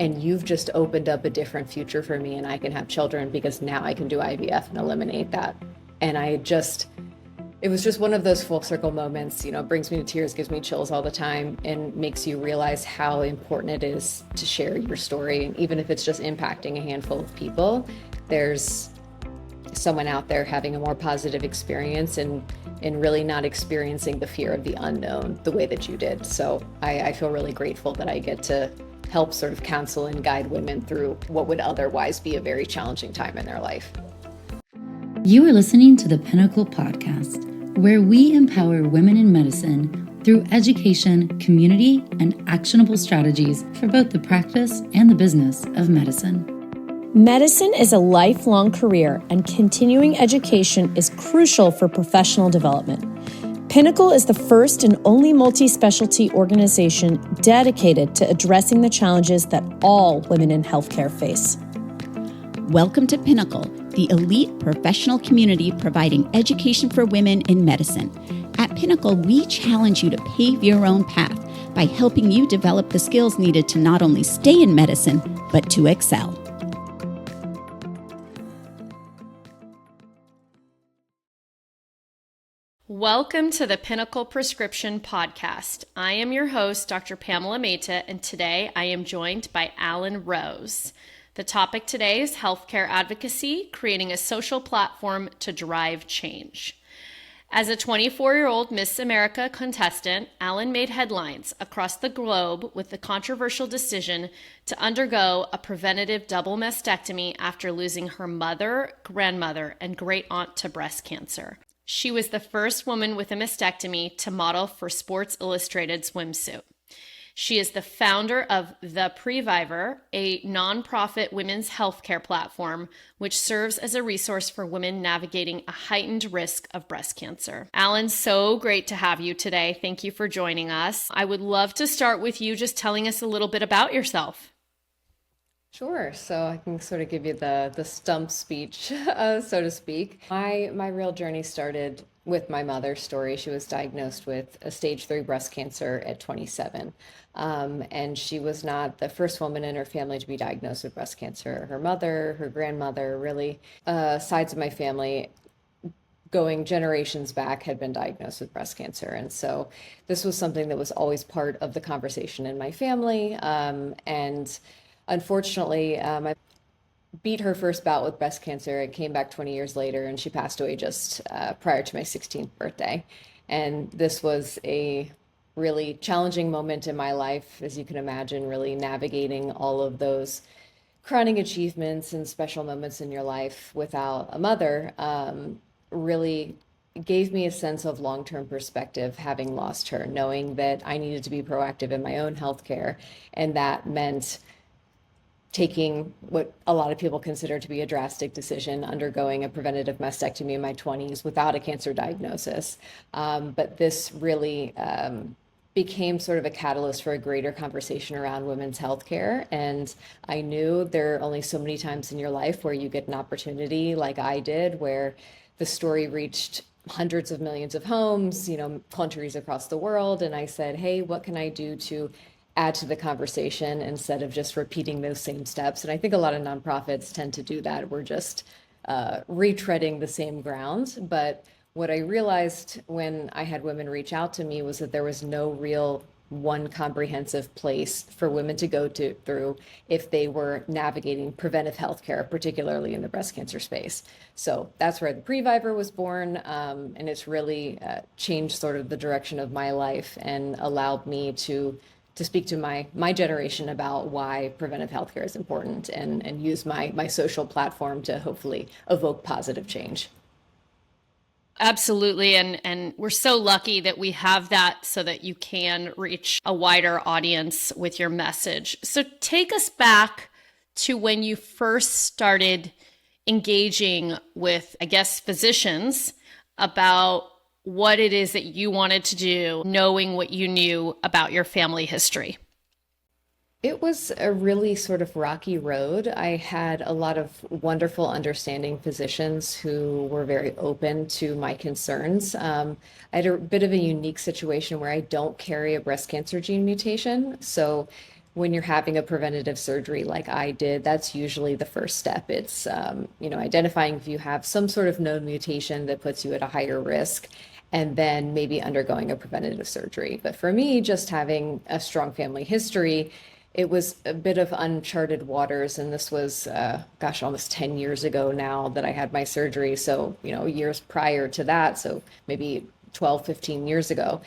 and you've just opened up a different future for me, and I can have children because now I can do IVF and eliminate that. And it was just one of those full circle moments, brings me to tears, gives me chills all the time, and makes you realize how important it is to share your story. And even if it's just impacting a handful of people, there's someone out there having a more positive experience and really not experiencing the fear of the unknown the way that you did. So I feel really grateful that I get to help sort of counsel and guide women through what would otherwise be a very challenging time in their life. You are listening to the Pinnacle Podcast, where we empower women in medicine through education, community, and actionable strategies for both the practice and the business of medicine. Medicine is a lifelong career, and continuing education is crucial for professional development. Pinnacle is the first and only multi-specialty organization dedicated to addressing the challenges that all women in healthcare face. Welcome to Pinnacle, the elite professional community providing education for women in medicine. At Pinnacle, we challenge you to pave your own path by helping you develop the skills needed to not only stay in medicine, but to excel. Welcome to the Pinnacle Prescription Podcast. I am your host, Dr. Pamela Mehta, and today I am joined by Allyn Rose. The topic today is healthcare advocacy, creating a social platform to drive change. As a 24-year-old Miss America contestant, Allyn made headlines across the globe with the controversial decision to undergo a preventative double mastectomy after losing her mother, grandmother, and great-aunt to breast cancer. She was the first woman with a mastectomy to model for Sports Illustrated swimsuit. She is the founder of the Previvor, a nonprofit women's healthcare platform, which serves as a resource for women navigating a heightened risk of breast cancer. Allyn, so great to have you today. Thank you for joining us. I would love to start with you just telling us a little bit about yourself. Sure. So I can sort of give you the stump speech, so to speak. My real journey started with my mother's story. She was diagnosed with a stage 3 breast cancer at 27. And she was not the first woman in her family to be diagnosed with breast cancer. Her mother, her grandmother, really sides of my family going generations back had been diagnosed with breast cancer. And so this was something that was always part of the conversation in my family. And unfortunately, I beat her first bout with breast cancer. It came back 20 years later, and she passed away just prior to my 16th birthday. And this was a really challenging moment in my life, as you can imagine, really navigating all of those crowning achievements and special moments in your life without a mother, really gave me a sense of long-term perspective, having lost her, knowing that I needed to be proactive in my own healthcare. And that meant taking what a lot of people consider to be a drastic decision, undergoing a preventative mastectomy in my 20s without a cancer diagnosis. But this really became sort of a catalyst for a greater conversation around women's healthcare. And I knew there are only so many times in your life where you get an opportunity like I did, where the story reached hundreds of millions of homes, countries across the world. And I said, hey, what can I do to add to the conversation instead of just repeating those same steps? And I think a lot of nonprofits tend to do that. We're just retreading the same ground. But what I realized when I had women reach out to me was that there was no real one comprehensive place for women to go through if they were navigating preventive healthcare, particularly in the breast cancer space. So that's where the Previvor was born, and it's really changed sort of the direction of my life and allowed me to speak to my generation about why preventive healthcare is important and use my social platform to hopefully evoke positive change. Absolutely. And we're so lucky that we have that so that you can reach a wider audience with your message. So take us back to when you first started engaging with, I guess, physicians about what it is that you wanted to do, knowing what you knew about your family history. It was a really sort of rocky road. I had a lot of wonderful, understanding physicians who were very open to my concerns. I had a bit of a unique situation where I don't carry a breast cancer gene mutation. So when you're having a preventative surgery like I did, that's usually the first step. It's, identifying if you have some sort of known mutation that puts you at a higher risk, and then maybe undergoing a preventative surgery. But for me, just having a strong family history, it was a bit of uncharted waters. And this was, almost 10 years ago now that I had my surgery. So, years prior to that, so maybe 12, 15 years ago.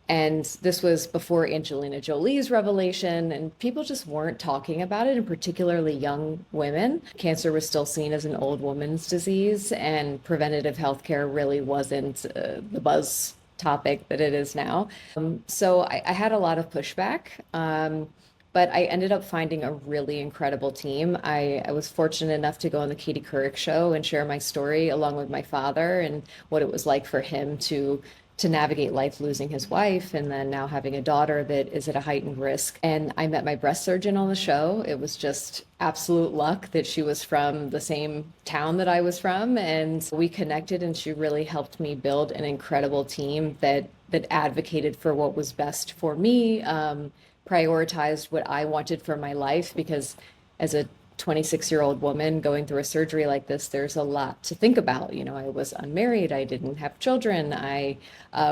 And this was before Angelina Jolie's revelation, and people just weren't talking about it, and particularly young women. Cancer was still seen as an old woman's disease, and preventative healthcare really wasn't the buzz topic that it is now. So I had a lot of pushback. But I ended up finding a really incredible team. I was fortunate enough to go on the Katie Couric show and share my story along with my father and what it was like for him to navigate life losing his wife and then now having a daughter that is at a heightened risk. And I met my breast surgeon on the show. It was just absolute luck that she was from the same town that I was from. And we connected, and she really helped me build an incredible team that advocated for what was best for me, prioritized what I wanted for my life, because as a 26-year-old woman going through a surgery like this, there's a lot to think about. I was unmarried, I didn't have children, I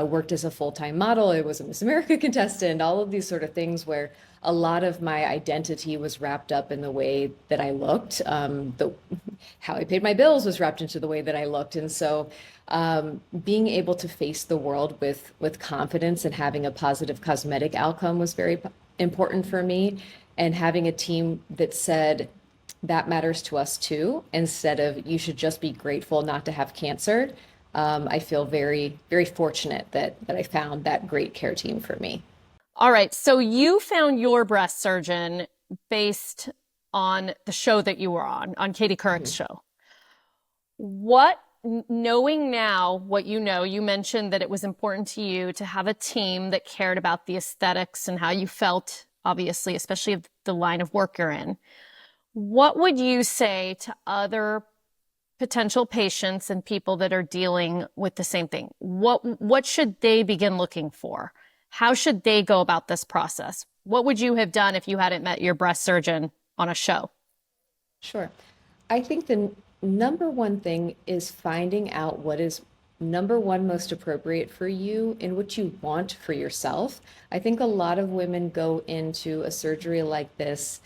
worked as a full-time model, I was a Miss America contestant, all of these sort of things where a lot of my identity was wrapped up in the way that I looked. How I paid my bills was wrapped into the way that I looked. And so being able to face the world with confidence and having a positive cosmetic outcome was very important for me. And having a team that said, that matters to us too, instead of you should just be grateful not to have cancer. I feel very, very fortunate that I found that great care team for me. All right. So you found your breast surgeon based on the show that you were on Katie Couric's show. Knowing now what you know, you mentioned that it was important to you to have a team that cared about the aesthetics and how you felt, obviously, especially of the line of work you're in. What would you say to other potential patients and people that are dealing with the same thing? What should they begin looking for? How should they go about this process? What would you have done if you hadn't met your breast surgeon on a show? Sure. I think the number one thing is finding out what is number one most appropriate for you and what you want for yourself. I think a lot of women go into a surgery like this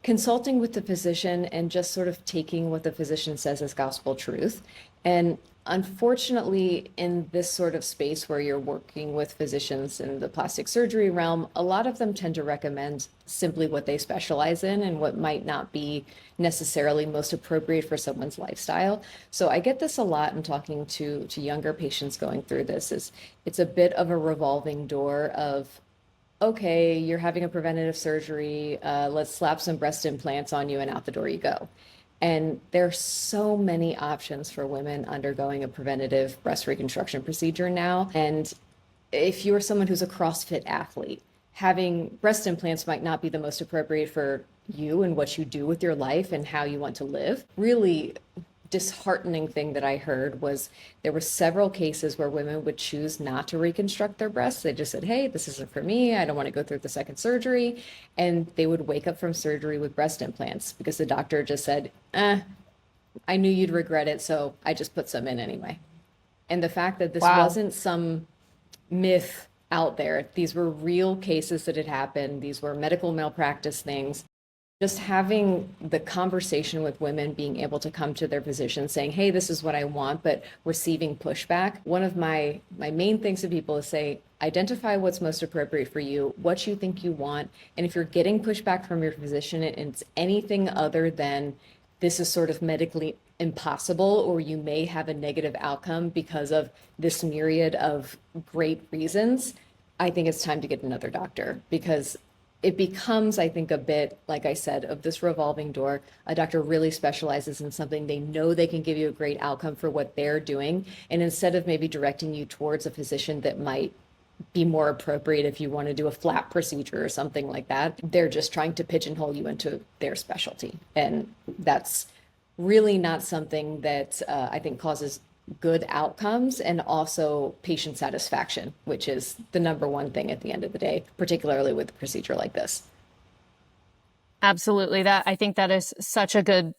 consulting with the physician and just sort of taking what the physician says as gospel truth. And unfortunately, in this sort of space where you're working with physicians in the plastic surgery realm, a lot of them tend to recommend simply what they specialize in and what might not be necessarily most appropriate for someone's lifestyle. So I get this a lot in talking to younger patients going through this. It's a bit of a revolving door of, okay, you're having a preventative surgery, let's slap some breast implants on you and out the door you go. And there are so many options for women undergoing a preventative breast reconstruction procedure now. And if you're someone who's a CrossFit athlete, having breast implants might not be the most appropriate for you and what you do with your life and how you want to live. Really disheartening thing that I heard was there were several cases where women would choose not to reconstruct their breasts. They just said, hey, this isn't for me. I don't want to go through the second surgery. And they would wake up from surgery with breast implants because the doctor just said, I knew you'd regret it, so I just put some in anyway. And the fact that this wasn't some myth out there, these were real cases that had happened. These were medical malpractice things. Just having the conversation with women, being able to come to their physician saying, hey, this is what I want, but receiving pushback. One of my main things to people is say, identify what's most appropriate for you, what you think you want. And if you're getting pushback from your physician and it's anything other than this is sort of medically impossible, or you may have a negative outcome because of this myriad of great reasons, I think it's time to get another doctor, because it becomes, I think, a bit, like I said, of this revolving door. A doctor really specializes in something. They know they can give you a great outcome for what they're doing. And instead of maybe directing you towards a physician that might be more appropriate if you want to do a flap procedure or something like that, they're just trying to pigeonhole you into their specialty. And that's really not something that I think causes good outcomes and also patient satisfaction, which is the number one thing at the end of the day, particularly with a procedure like this. Absolutely. I think that is such a good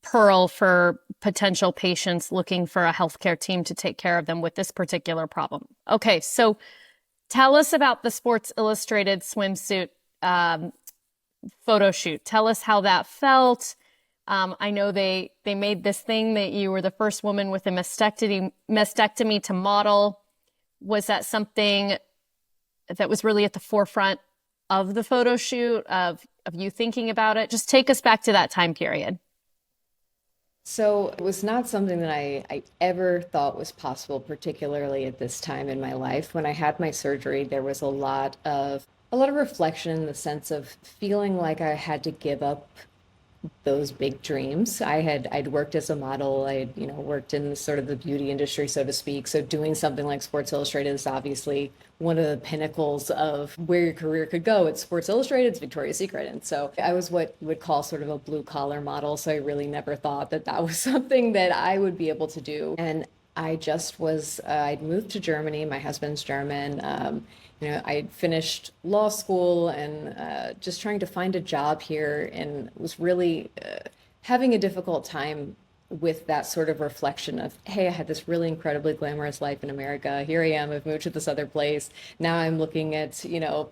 pearl for potential patients looking for a healthcare team to take care of them with this particular problem. Okay, so tell us about the Sports Illustrated swimsuit photo shoot. Tell us how that felt. I know they made this thing that you were the first woman with a mastectomy to model. Was that something that was really at the forefront of the photo shoot, of you thinking about it? Just take us back to that time period. So it was not something that I ever thought was possible, particularly at this time in my life. When I had my surgery, there was a lot of reflection in the sense of feeling like I had to give up those big dreams. I'd worked as a model. I'd worked in sort of the beauty industry, so to speak. So doing something like Sports Illustrated is obviously one of the pinnacles of where your career could go. It's Sports Illustrated, it's Victoria's Secret. And so I was what you would call sort of a blue collar model. So I really never thought that that was something that I would be able to do. And I just was, I'd moved to Germany. My husband's German. I'd finished law school and just trying to find a job here, and was really having a difficult time with that sort of reflection of, hey, I had this really incredibly glamorous life in America. Here I am, I've moved to this other place. Now I'm looking at,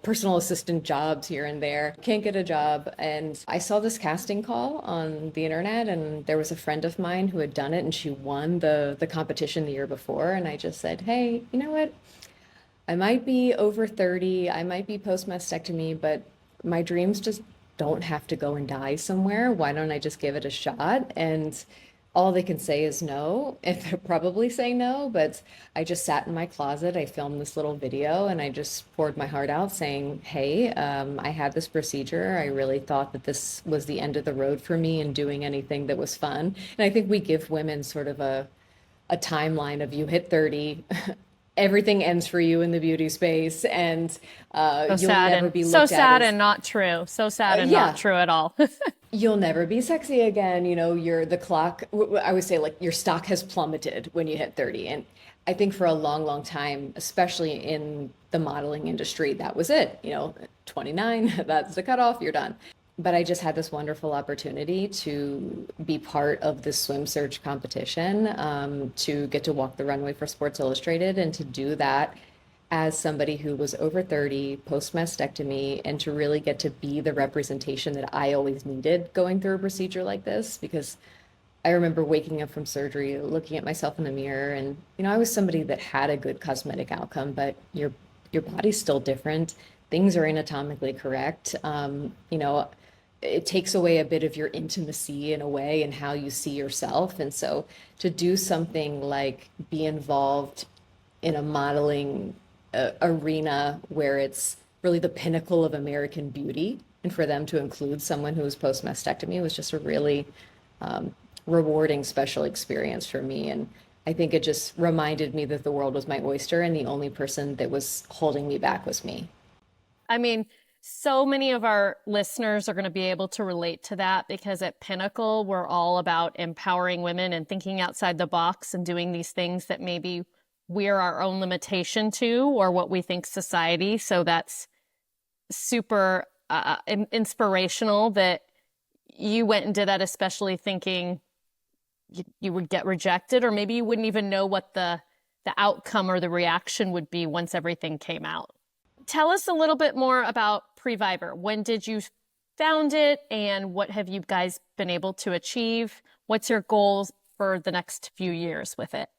personal assistant jobs here and there. Can't get a job. And I saw this casting call on the internet, and there was a friend of mine who had done it, and she won the competition the year before. And I just said, hey, you know what? I might be over 30, I might be post-mastectomy, but my dreams just don't have to go and die somewhere. Why don't I just give it a shot? And all they can say is no, and they're probably saying no, but I just sat in my closet, I filmed this little video, and I just poured my heart out saying, hey, I had this procedure. I really thought that this was the end of the road for me in doing anything that was fun. And I think we give women sort of a timeline of, you hit 30, everything ends for you in the beauty space, and you'll never be looked at so sad as, and not true. So sad and yeah. not true at all. You'll never be sexy again. The clock, I would say, like, your stock has plummeted when you hit 30. And I think for a long, long time, especially in the modeling industry, that was it. 29, that's the cutoff, you're done. But I just had this wonderful opportunity to be part of this swim search competition, to get to walk the runway for Sports Illustrated, and to do that as somebody who was over 30, post-mastectomy, and to really get to be the representation that I always needed going through a procedure like this. Because I remember waking up from surgery, looking at myself in the mirror, and I was somebody that had a good cosmetic outcome, but your body's still different. Things are anatomically correct. It takes away a bit of your intimacy in a way and how you see yourself. And so to do something like be involved in a modeling arena where it's really the pinnacle of American beauty, and for them to include someone who was post-mastectomy was just a really rewarding, special experience for me. And I think it just reminded me that the world was my oyster, and the only person that was holding me back was me. I mean, so many of our listeners are going to be able to relate to that, because at Pinnacle, we're all about empowering women and thinking outside the box and doing these things that maybe we're our own limitation to, or what we think society. So that's super inspirational that you went and did that, especially thinking you would get rejected, or maybe you wouldn't even know what the outcome or the reaction would be once everything came out. Tell us a little bit more about Previvor. When did you found it, and what have you guys been able to achieve? What's your goals for the next few years with it?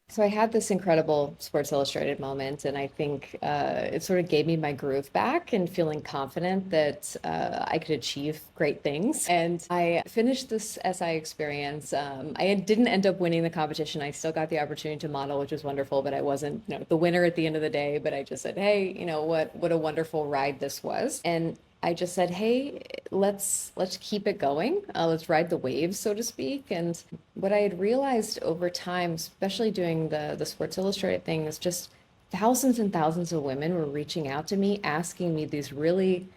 So I had this incredible Sports Illustrated moment, and I think it sort of gave me my groove back and feeling confident that I could achieve great things. And I finished this SI experience. I didn't end up winning the competition. I still got the opportunity to model, which was wonderful, but I wasn't, the winner at the end of the day. But I just said, hey, what a wonderful ride this was. And I just said, hey, let's keep it going. Let's ride the waves, so to speak. And what I had realized over time, especially doing the Sports Illustrated thing, is just thousands and thousands of women were reaching out to me, asking me these really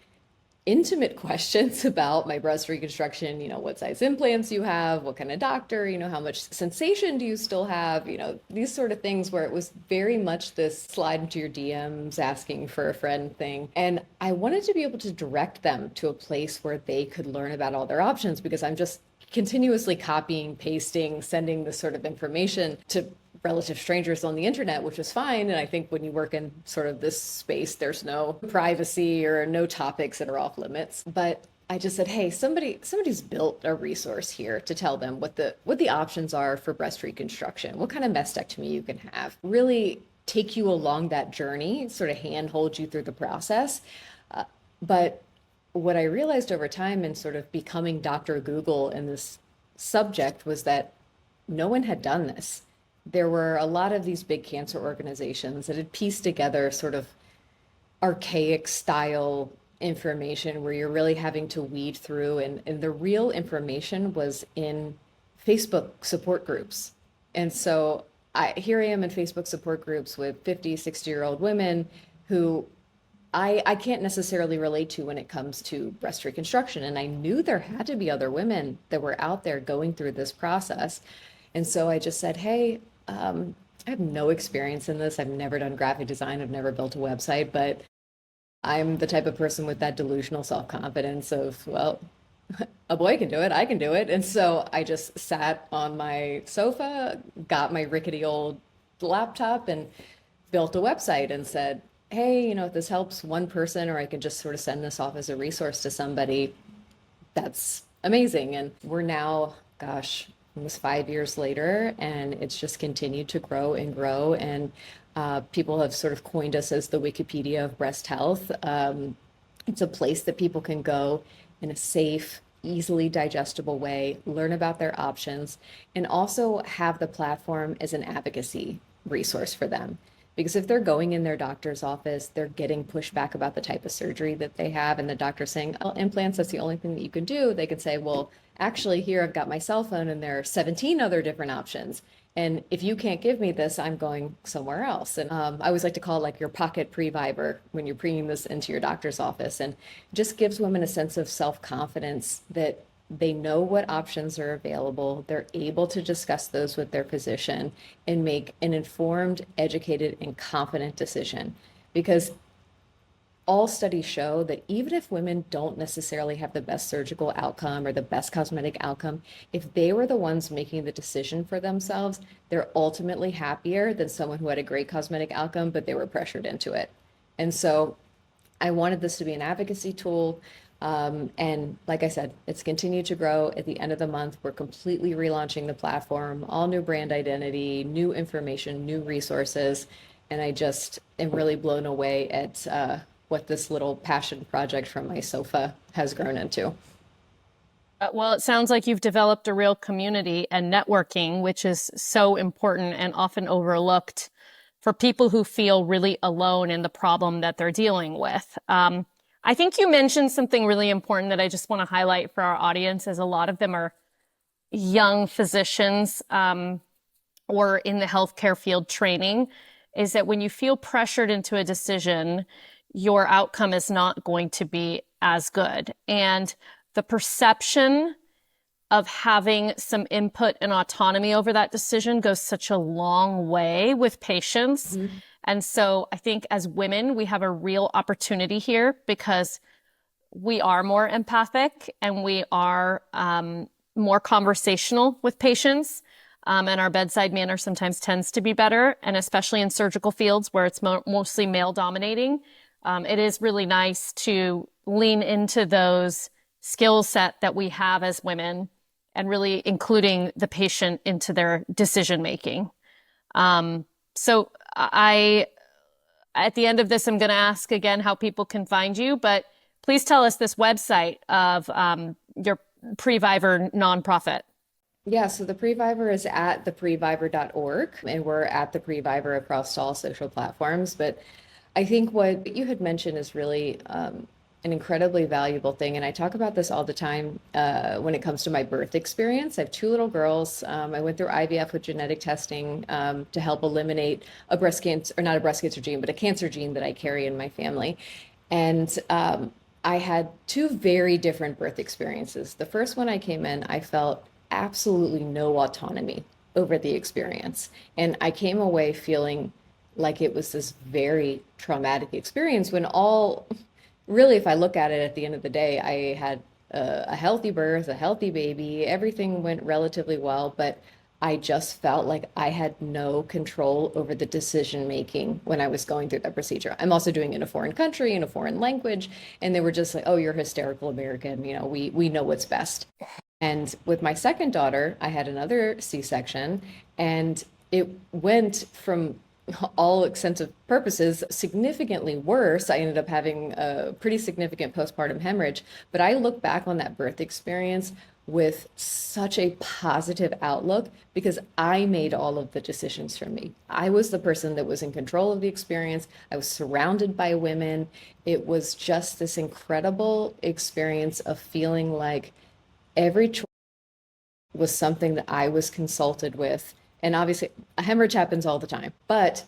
intimate questions about my breast reconstruction, what size implants you have, what kind of doctor, how much sensation do you still have, these sort of things where it was very much this slide into your DMs asking for a friend thing. And I wanted to be able to direct them to a place where they could learn about all their options, because I'm just continuously copying, pasting, sending this sort of information to relative strangers on the internet, which is fine. And I think when you work in sort of this space, there's no privacy or no topics that are off limits. But I just said, hey, somebody's built a resource here to tell them what the options are for breast reconstruction, what kind of mastectomy you can have, really take you along that journey, sort of handhold you through the process. But what I realized over time in sort of becoming Dr. Google in this subject was that no one had done this. There were a lot of these big cancer organizations that had pieced together sort of archaic style information where you're really having to weed through, and the real information was in Facebook support groups. And so here I am in Facebook support groups with 50, 60-year-old women who I can't necessarily relate to when it comes to breast reconstruction. And I knew there had to be other women that were out there going through this process. And so I just said, hey, I have no experience in this. I've never done graphic design. I've never built a website, but I'm the type of person with that delusional self-confidence of, well, a boy can do it, I can do it. And so I just sat on my sofa, got my rickety old laptop and built a website and said, hey, if this helps one person, or I can just sort of send this off as a resource to somebody, that's amazing. And we're now, gosh, almost 5 years later, and it's just continued to grow and grow. And people have sort of coined us as the Wikipedia of breast health. It's a place that people can go in a safe, easily digestible way, learn about their options, and also have the platform as an advocacy resource for them. Because if they're going in their doctor's office, they're getting pushback about the type of surgery that they have, and the doctor's saying, oh, implants, that's the only thing that you can do. They could say, well, actually, here I've got my cell phone and there are 17 other different options. And if you can't give me this, I'm going somewhere else. And I always like to call it like your pocket Previvor when you're bringing this into your doctor's office, and just gives women a sense of self-confidence that they know what options are available. They're able to discuss those with their physician and make an informed, educated, and confident decision. Because all studies show that even if women don't necessarily have the best surgical outcome or the best cosmetic outcome, if they were the ones making the decision for themselves, they're ultimately happier than someone who had a great cosmetic outcome, but they were pressured into it. And so I wanted this to be an advocacy tool. And like I said, it's continued to grow. At the end of the month, we're completely relaunching the platform, all new brand identity, new information, new resources. And I just am really blown away at what this little passion project from my sofa has grown into. Well, it sounds like you've developed a real community and networking, which is so important and often overlooked for people who feel really alone in the problem that they're dealing with. I think you mentioned something really important that I just want to highlight for our audience, as a lot of them are young physicians or in the healthcare field training, is that when you feel pressured into a decision, your outcome is not going to be as good. And the perception of having some input and autonomy over that decision goes such a long way with patients. Mm-hmm. And so I think as women, we have a real opportunity here because we are more empathic and we are more conversational with patients. And our bedside manner sometimes tends to be better. And especially in surgical fields where it's mostly male dominating, it is really nice to lean into those skill set that we have as women and really including the patient into their decision making. So at the end of this, I'm going to ask again how people can find you, but please tell us this website of your Previvor nonprofit. Yeah, so the Previvor is at theprevivor.org, and we're at the Previvor across all social platforms. But I think what you had mentioned is really an incredibly valuable thing. And I talk about this all the time when it comes to my birth experience. I have two little girls. I went through IVF with genetic testing to help eliminate a breast cancer, or not a breast cancer gene, but a cancer gene that I carry in my family. And I had two very different birth experiences. The first one I came in, I felt absolutely no autonomy over the experience. And I came away feeling like it was this very traumatic experience when all, really, if I look at it at the end of the day, I had a healthy birth, a healthy baby, everything went relatively well, but I just felt like I had no control over the decision making when I was going through that procedure. I'm also doing it in a foreign country, in a foreign language, and they were just like, "Oh, you're hysterical American. You know, we know what's best." And with my second daughter, I had another C-section, and it went from all extensive purposes significantly worse. I ended up having a pretty significant postpartum hemorrhage, but I look back on that birth experience with such a positive outlook because I made all of the decisions for me. I was the person that was in control of the experience. I was surrounded by women. It was just this incredible experience of feeling like every choice was something that I was consulted with. And obviously, a hemorrhage happens all the time, but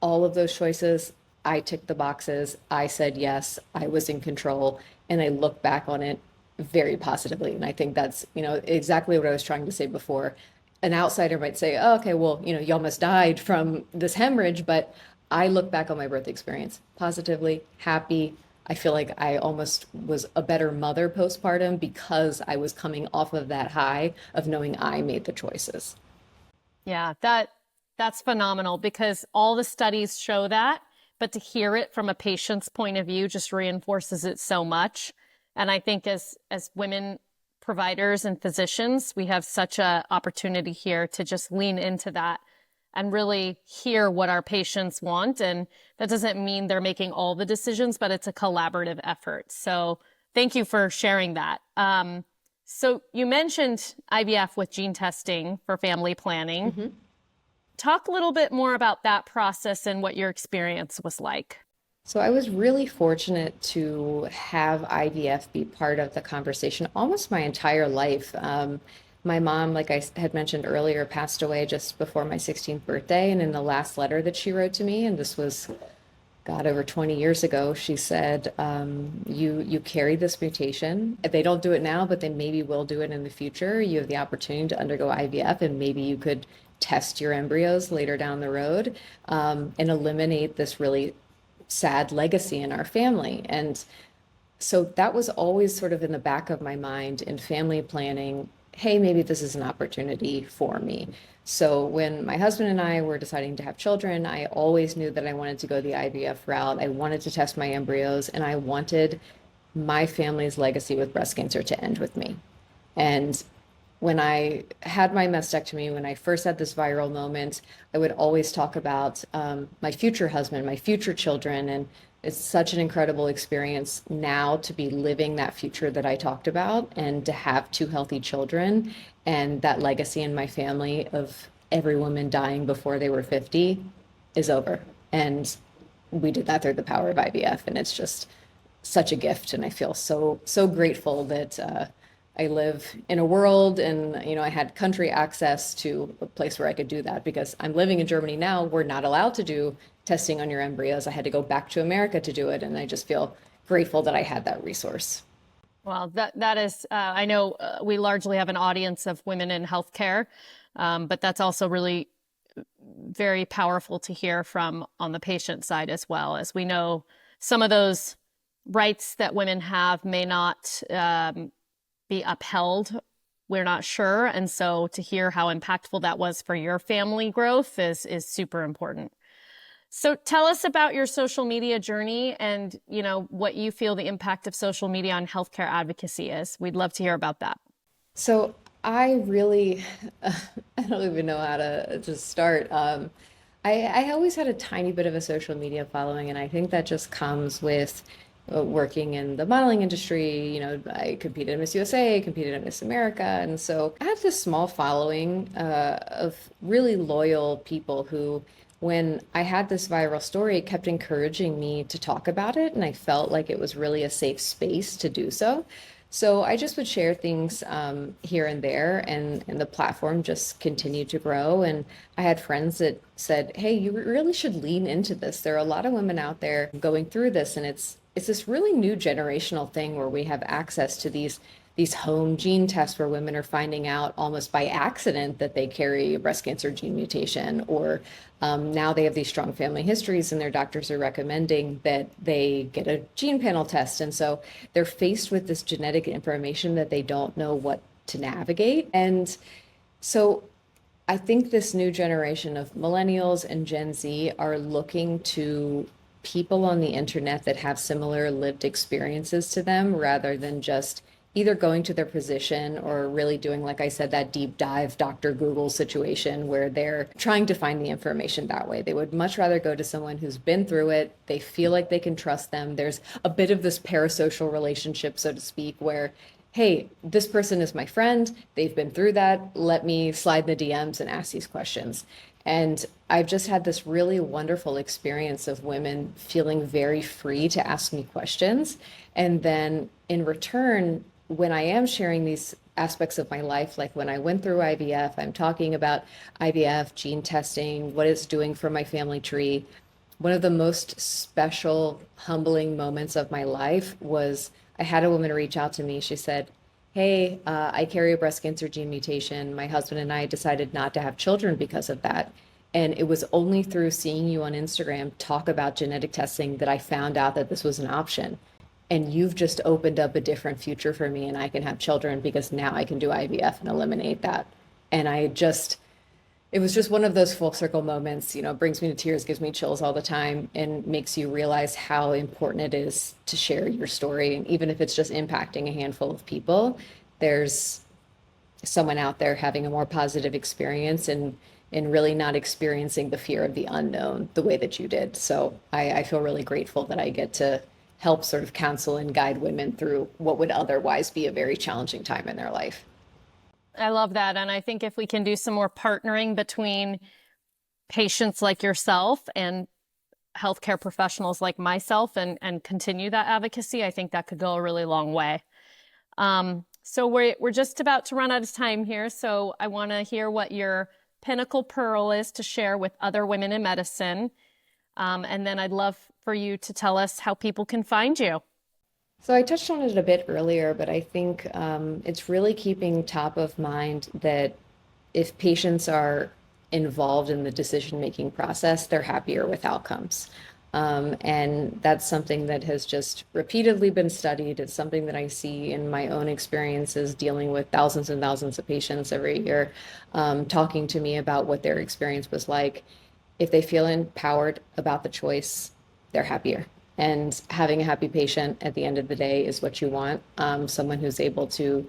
all of those choices, I ticked the boxes. I said yes, I was in control, and I look back on it very positively. And I think that's, exactly what I was trying to say before. An outsider might say, oh, okay, well, you almost died from this hemorrhage, but I look back on my birth experience positively, happy. I feel like I almost was a better mother postpartum because I was coming off of that high of knowing I made the choices. Yeah, that's phenomenal because all the studies show that, but to hear it from a patient's point of view just reinforces it so much. And I think as women providers and physicians, we have such a opportunity here to just lean into that and really hear what our patients want. And that doesn't mean they're making all the decisions, but it's a collaborative effort. So thank you for sharing that. So you mentioned IVF with gene testing for family planning. Mm-hmm. Talk a little bit more about that process and what your experience was like. So I was really fortunate to have IVF be part of the conversation almost my entire life. My mom, like I had mentioned earlier, passed away just before my 16th birthday. And in the last letter that she wrote to me, and this was, God, over 20 years ago, she said, you carry this mutation. They don't do it now, but they maybe will do it in the future. You have the opportunity to undergo IVF, and maybe you could test your embryos later down the road, and eliminate this really sad legacy in our family. And so that was always sort of in the back of my mind in family planning. Hey, maybe this is an opportunity for me. So when my husband and I were deciding to have children, I always knew that I wanted to go the IVF route. I wanted to test my embryos, and I wanted my family's legacy with breast cancer to end with me. And when I had my mastectomy, when I first had this viral moment, I would always talk about my future husband, my future children. And it's such an incredible experience now to be living that future that I talked about and to have two healthy children and that legacy in my family of every woman dying before they were 50 is over. And we did that through the power of IVF. And it's just such a gift. And I feel so grateful that I live in a world and, I had country access to a place where I could do that because I'm living in Germany now. We're not allowed to do testing on your embryos. I had to go back to America to do it. And I just feel grateful that I had that resource. Well, that is, I know we largely have an audience of women in healthcare, but that's also really very powerful to hear from on the patient side as well. As we know, some of those rights that women have may not be upheld. We're not sure. And so to hear how impactful that was for your family growth is super important. So tell us about your social media journey and, what you feel the impact of social media on healthcare advocacy is. We'd love to hear about that. So I really, I don't even know how to start. I always had a tiny bit of a social media following, and I think that just comes with working in the modeling industry. I competed in Miss USA, competed in Miss America. And so I had this small following of really loyal people who, when I had this viral story, kept encouraging me to talk about it. And I felt like it was really a safe space to do so. So I just would share things here and there, and the platform just continued to grow. And I had friends that said, hey, you really should lean into this. There are a lot of women out there going through this, and it's it's this really new generational thing where we have access to these home gene tests where women are finding out almost by accident that they carry a breast cancer gene mutation, or now they have these strong family histories and their doctors are recommending that they get a gene panel test. And so they're faced with this genetic information that they don't know what to navigate. And so I think this new generation of millennials and Gen Z are looking to people on the internet that have similar lived experiences to them, rather than just either going to their physician or really doing, like I said, that deep dive Dr. Google situation where they're trying to find the information that way. They would much rather go to someone who's been through it. They feel like they can trust them. There's a bit of this parasocial relationship, so to speak, where, hey, this person is my friend. They've been through that. Let me slide in the DMs and ask these questions. And I've just had this really wonderful experience of women feeling very free to ask me questions. And then in return, when I am sharing these aspects of my life, like when I went through IVF, I'm talking about IVF, gene testing, what it's doing for my family tree. One of the most special, humbling moments of my life was I had a woman reach out to me. She said, hey, I carry a breast cancer gene mutation. My husband and I decided not to have children because of that. And it was only through seeing you on Instagram talk about genetic testing that I found out that this was an option. And you've just opened up a different future for me, and I can have children because now I can do IVF and eliminate that. And it was just one of those full circle moments, brings me to tears, gives me chills all the time, and makes you realize how important it is to share your story. And even if it's just impacting a handful of people, there's someone out there having a more positive experience and really not experiencing the fear of the unknown the way that you did. So I feel really grateful that I get to help sort of counsel and guide women through what would otherwise be a very challenging time in their life. I love that. And I think if we can do some more partnering between patients like yourself and healthcare professionals like myself and continue that advocacy, I think that could go a really long way. So we're just about to run out of time here. So I want to hear what your pinnacle pearl is to share with other women in medicine. And then I'd love for you to tell us how people can find you. So I touched on it a bit earlier, but I think it's really keeping top of mind that if patients are involved in the decision-making process, they're happier with outcomes. And that's something that has just repeatedly been studied. It's something that I see in my own experiences dealing with thousands and thousands of patients every year, talking to me about what their experience was like. If they feel empowered about the choice, they're happier. And having a happy patient at the end of the day is what you want. Someone who's able to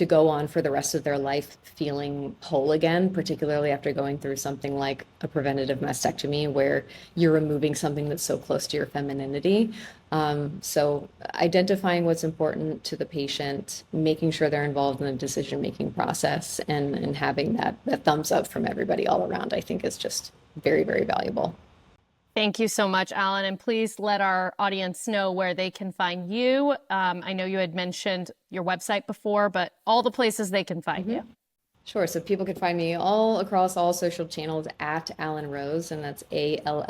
go on for the rest of their life feeling whole again, particularly after going through something like a preventative mastectomy where you're removing something that's so close to your femininity. So identifying what's important to the patient, making sure they're involved in the decision-making process, and having that thumbs up from everybody all around, I think is just very, very valuable. Thank you so much, Allyn. And please let our audience know where they can find you. I know you had mentioned your website before, but all the places they can find you. Sure. So people can find me all across all social channels at Allyn Rose, and that's ALLYNROSE.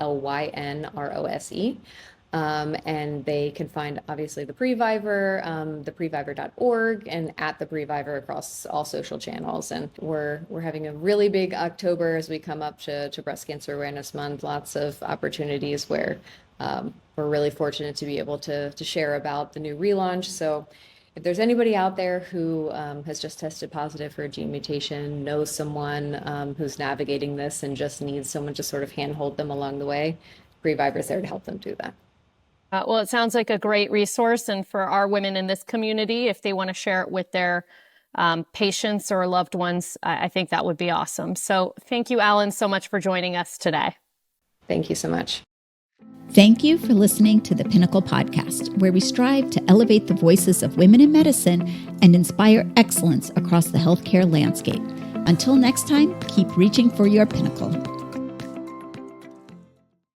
And they can find obviously the Previvor, the previvor.org, and at the Previvor across all social channels. And we're having a really big October as we come up to Breast Cancer Awareness Month. Lots of opportunities where we're really fortunate to be able to share about the new relaunch. So if there's anybody out there who has just tested positive for a gene mutation, knows someone who's navigating this and just needs someone to sort of handhold them along the way, Previvor's there to help them do that. Well, it sounds like a great resource. And for our women in this community, if they want to share it with their patients or loved ones, I think that would be awesome. So thank you, Allyn, so much for joining us today. Thank you so much. Thank you for listening to the Pinnacle Podcast, where we strive to elevate the voices of women in medicine and inspire excellence across the healthcare landscape. Until next time, keep reaching for your pinnacle.